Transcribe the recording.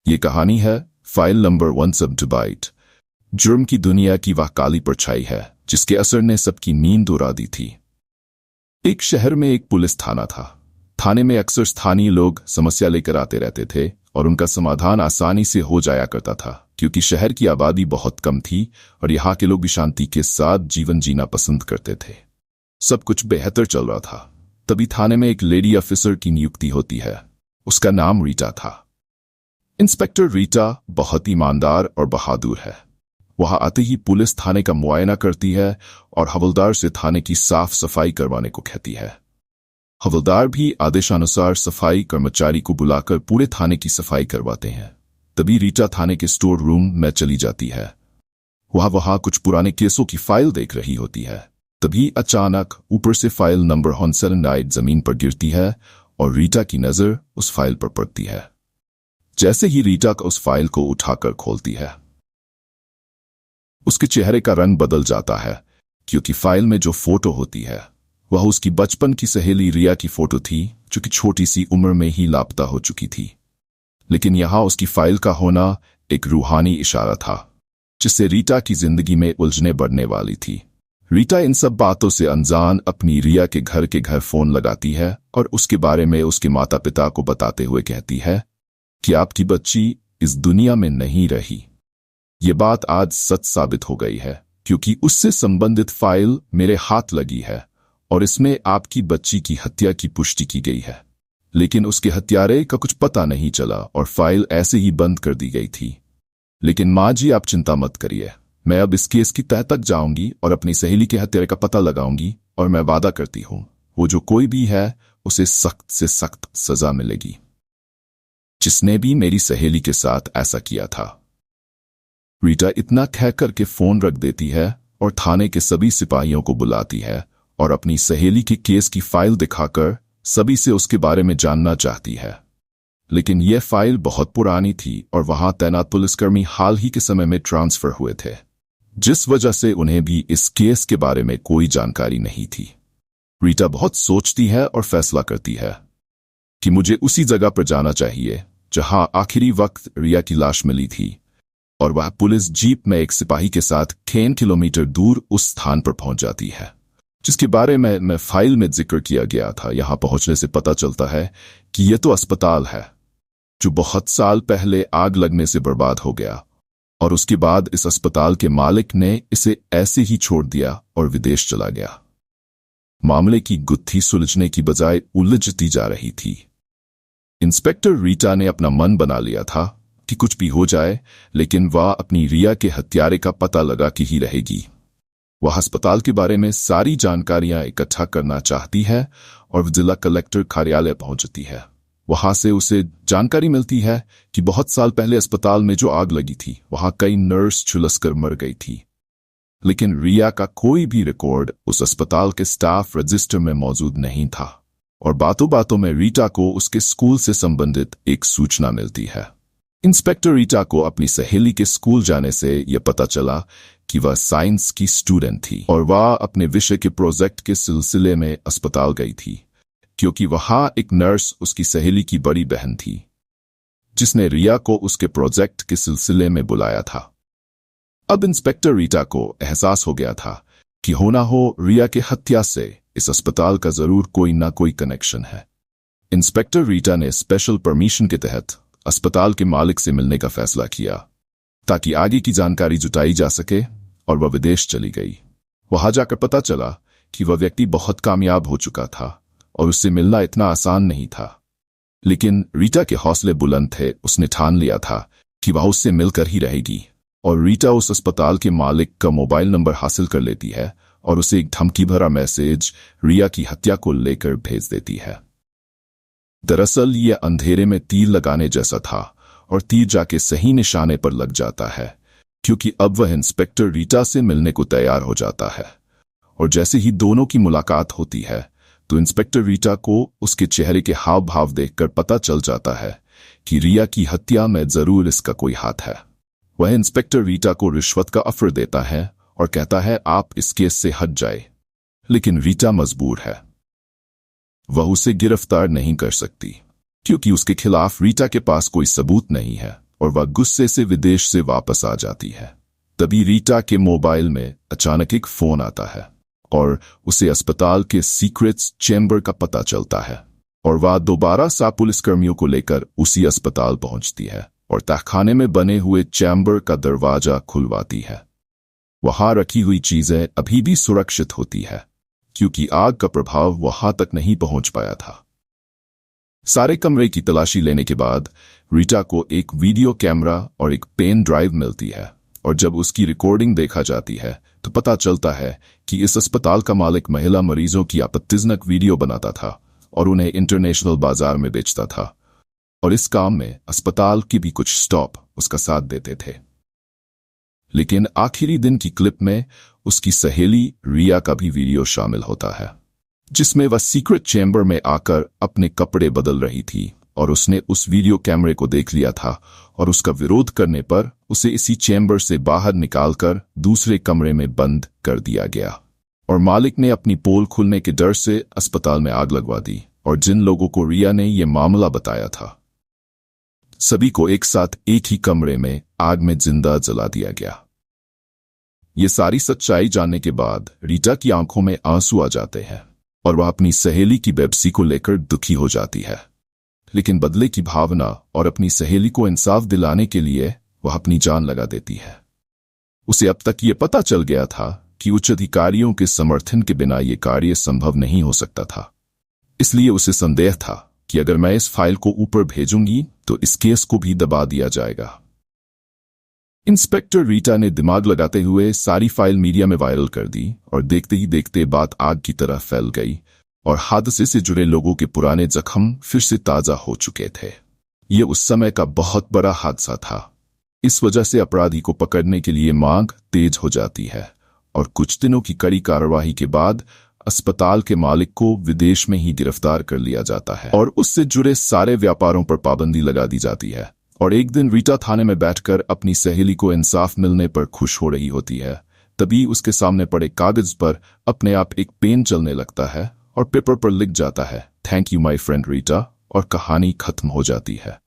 ये कहानी है फाइल नंबर 172। जुर्म की दुनिया की वह काली परछाई है जिसके असर ने सबकी नींद उड़ा दी थी। एक शहर में एक पुलिस थाना था। थाने में अक्सर स्थानीय लोग समस्या लेकर आते रहते थे और उनका समाधान आसानी से हो जाया करता था, क्योंकि शहर की आबादी बहुत कम थी और यहाँ के लोग भी शांति के साथ जीवन जीना पसंद करते थे। सब कुछ बेहतर चल रहा था। तभी थाने में एक लेडी ऑफिसर की नियुक्ति होती है। उसका नाम रीटा था। इंस्पेक्टर रीटा बहुत ईमानदार और बहादुर है। वहां आते ही पुलिस थाने का मुआयना करती है और हवलदार से थाने की साफ सफाई करवाने को कहती है। हवलदार भी आदेशानुसार सफाई कर्मचारी को बुलाकर पूरे थाने की सफाई करवाते हैं। तभी रीटा थाने के स्टोर रूम में चली जाती है। वहां कुछ पुराने केसों की फाइल देख रही होती है। तभी अचानक ऊपर से फाइल नंबर 179 जमीन पर गिरती है और रीटा की नजर उस फाइल पर पड़ती है। जैसे ही रीटा उस फाइल को उठाकर खोलती है, उसके चेहरे का रंग बदल जाता है, क्योंकि फाइल में जो फोटो होती है वह उसकी बचपन की सहेली रिया की फोटो थी, जो कि छोटी सी उम्र में ही लापता हो चुकी थी। लेकिन यहां उसकी फाइल का होना एक रूहानी इशारा था, जिससे रीटा की जिंदगी में उलझनें बढ़ने वाली थी। रीटा इन सब बातों से अनजान अपनी रिया के घर फोन लगाती है और उसके बारे में उसके माता पिता को बताते हुए कहती है कि आपकी बच्ची इस दुनिया में नहीं रही। ये बात आज सच साबित हो गई है, क्योंकि उससे संबंधित फाइल मेरे हाथ लगी है और इसमें आपकी बच्ची की हत्या की पुष्टि की गई है। लेकिन उसके हत्यारे का कुछ पता नहीं चला और फाइल ऐसे ही बंद कर दी गई थी। लेकिन माँ जी, आप चिंता मत करिए, मैं अब इस केस की तह तक जाऊंगी और अपनी सहेली के हत्यारे का पता लगाऊंगी, और मैं वादा करती हूं वो जो कोई भी है उसे सख्त से सख्त सजा मिलेगी, जिसने भी मेरी सहेली के साथ ऐसा किया था। रीटा इतना कह करके फोन रख देती है और थाने के सभी सिपाहियों को बुलाती है और अपनी सहेली के केस की फाइल दिखाकर सभी से उसके बारे में जानना चाहती है। लेकिन यह फाइल बहुत पुरानी थी और वहां तैनात पुलिसकर्मी हाल ही के समय में ट्रांसफर हुए थे, जिस वजह से उन्हें भी इस केस के बारे में कोई जानकारी नहीं थी। रीटा बहुत सोचती है और फैसला करती है कि मुझे उसी जगह पर जाना चाहिए जहां आखिरी वक्त रिया की लाश मिली थी, और वह पुलिस जीप में एक सिपाही के साथ 10 किलोमीटर दूर उस स्थान पर पहुंच जाती है जिसके बारे में फाइल में जिक्र किया गया था। यहां पहुंचने से पता चलता है कि यह तो अस्पताल है जो बहुत साल पहले आग लगने से बर्बाद हो गया, और उसके बाद इस अस्पताल के मालिक ने इसे ऐसे ही छोड़ दिया और विदेश चला गया। मामले की गुत्थी सुलझने की बजाय उलझती जा रही थी। इंस्पेक्टर रीटा ने अपना मन बना लिया था कि कुछ भी हो जाए, लेकिन वह अपनी रिया के हत्यारे का पता लगा के ही रहेगी। वह अस्पताल के बारे में सारी जानकारियां इकट्ठा करना चाहती है और जिला कलेक्टर कार्यालय पहुंचती है। वहां से उसे जानकारी मिलती है कि बहुत साल पहले अस्पताल में जो आग लगी थी वहां कई नर्स झुलसकर मर गई थी, लेकिन रिया का कोई भी रिकॉर्ड उस अस्पताल के स्टाफ रजिस्टर में मौजूद नहीं था। और बातों बातों में रीटा को उसके स्कूल से संबंधित एक सूचना मिलती है। इंस्पेक्टर रीटा को अपनी सहेली के स्कूल जाने से यह पता चला कि वह साइंस की स्टूडेंट थी और वह अपने विषय के प्रोजेक्ट के सिलसिले में अस्पताल गई थी, क्योंकि वहां एक नर्स उसकी सहेली की बड़ी बहन थी जिसने रिया को उसके प्रोजेक्ट के सिलसिले में बुलाया था। अब इंस्पेक्टर रीटा को एहसास हो गया था कि हो ना हो रिया के हत्या से इस अस्पताल का जरूर कोई ना कोई कनेक्शन है। इंस्पेक्टर रीटा ने स्पेशल परमिशन के तहत अस्पताल के मालिक से मिलने का फैसला किया ताकि आगे की जानकारी जुटाई जा सके, और वह विदेश चली गई। वहां जाकर पता चला कि वह व्यक्ति बहुत कामयाब हो चुका था और उससे मिलना इतना आसान नहीं था। लेकिन रीटा के हौसले बुलंद थे। उसने ठान लिया था कि वह उससे मिलकर ही रहेगी, और रीटा उस अस्पताल के मालिक का मोबाइल नंबर हासिल कर लेती है और उसे एक धमकी भरा मैसेज रिया की हत्या को लेकर भेज देती है। दरअसल यह अंधेरे में तीर लगाने जैसा था, और तीर जाके सही निशाने पर लग जाता है, क्योंकि अब वह इंस्पेक्टर रीटा से मिलने को तैयार हो जाता है। और जैसे ही दोनों की मुलाकात होती है तो इंस्पेक्टर रीटा को उसके चेहरे के हाव भाव देखकर पता चल जाता है कि रिया की हत्या में जरूर इसका कोई हाथ है। वह इंस्पेक्टर रीटा को रिश्वत का ऑफर देता है और कहता है आप इस केस से हट जाए, लेकिन रीटा मजबूर है। वह उसे गिरफ्तार नहीं कर सकती, क्योंकि उसके खिलाफ रीटा के पास कोई सबूत नहीं है। और वह गुस्से से विदेश से वापस आ जाती है। तभी रीटा के मोबाइल में अचानक एक फोन आता है और उसे अस्पताल के सीक्रेट्स चैम्बर का पता चलता है और वह दोबारा सा पुलिसकर्मियों को लेकर उसी अस्पताल पहुंचती है और तहखाने में बने हुए चैम्बर का दरवाजा खुलवाती है। वहां रखी हुई चीजें अभी भी सुरक्षित होती है क्योंकि आग का प्रभाव वहां तक नहीं पहुंच पाया था। सारे कमरे की तलाशी लेने के बाद रीटा को एक वीडियो कैमरा और एक पेन ड्राइव मिलती है और जब उसकी रिकॉर्डिंग देखा जाती है तो पता चलता है कि इस अस्पताल का मालिक महिला मरीजों की आपत्तिजनक वीडियो बनाता था और उन्हें इंटरनेशनल बाजार में बेचता था और इस काम में अस्पताल की भी कुछ स्टॉप उसका साथ देते थे। लेकिन आखिरी दिन की क्लिप में उसकी सहेली रिया का भी वीडियो शामिल होता है जिसमें वह सीक्रेट चैम्बर में आकर अपने कपड़े बदल रही थी और उसने उस वीडियो कैमरे को देख लिया था और उसका विरोध करने पर उसे इसी चैम्बर से बाहर निकालकर दूसरे कमरे में बंद कर दिया गया और मालिक ने अपनी पोल खुलने के डर से अस्पताल में आग लगवा दी और जिन लोगों को रिया ने यह मामला बताया था सभी को एक साथ एक ही कमरे में आग में जिंदा जला दिया गया। ये सारी सच्चाई जानने के बाद रीटा की आंखों में आंसू आ जाते हैं और वह अपनी सहेली की बेबसी को लेकर दुखी हो जाती है, लेकिन बदले की भावना और अपनी सहेली को इंसाफ दिलाने के लिए वह अपनी जान लगा देती है। उसे अब तक ये पता चल गया था कि उच्च अधिकारियों के समर्थन के बिना यह कार्य संभव नहीं हो सकता था, इसलिए उसे संदेह था कि अगर मैं इस फाइल को ऊपर भेजूंगी तो इस केस को भी दबा दिया जाएगा। इंस्पेक्टर रीटा ने दिमाग लगाते हुए सारी फाइल मीडिया में वायरल कर दी और देखते ही देखते बात आग की तरह फैल गई और हादसे से जुड़े लोगों के पुराने जख्म फिर से ताजा हो चुके थे। ये उस समय का बहुत बड़ा हादसा था। इस वजह से अपराधी को पकड़ने के लिए मांग तेज हो जाती है और कुछ दिनों की कड़ी कार्रवाई के बाद अस्पताल के मालिक को विदेश में ही गिरफ्तार कर लिया जाता है और उससे जुड़े सारे व्यापारों पर पाबंदी लगा दी जाती है। और एक दिन रीटा थाने में बैठकर अपनी सहेली को इंसाफ मिलने पर खुश हो रही होती है, तभी उसके सामने पड़े कागज पर अपने आप एक पेन चलने लगता है और पेपर पर लिख जाता है, thank you my friend Rita, और कहानी खत्म हो जाती है।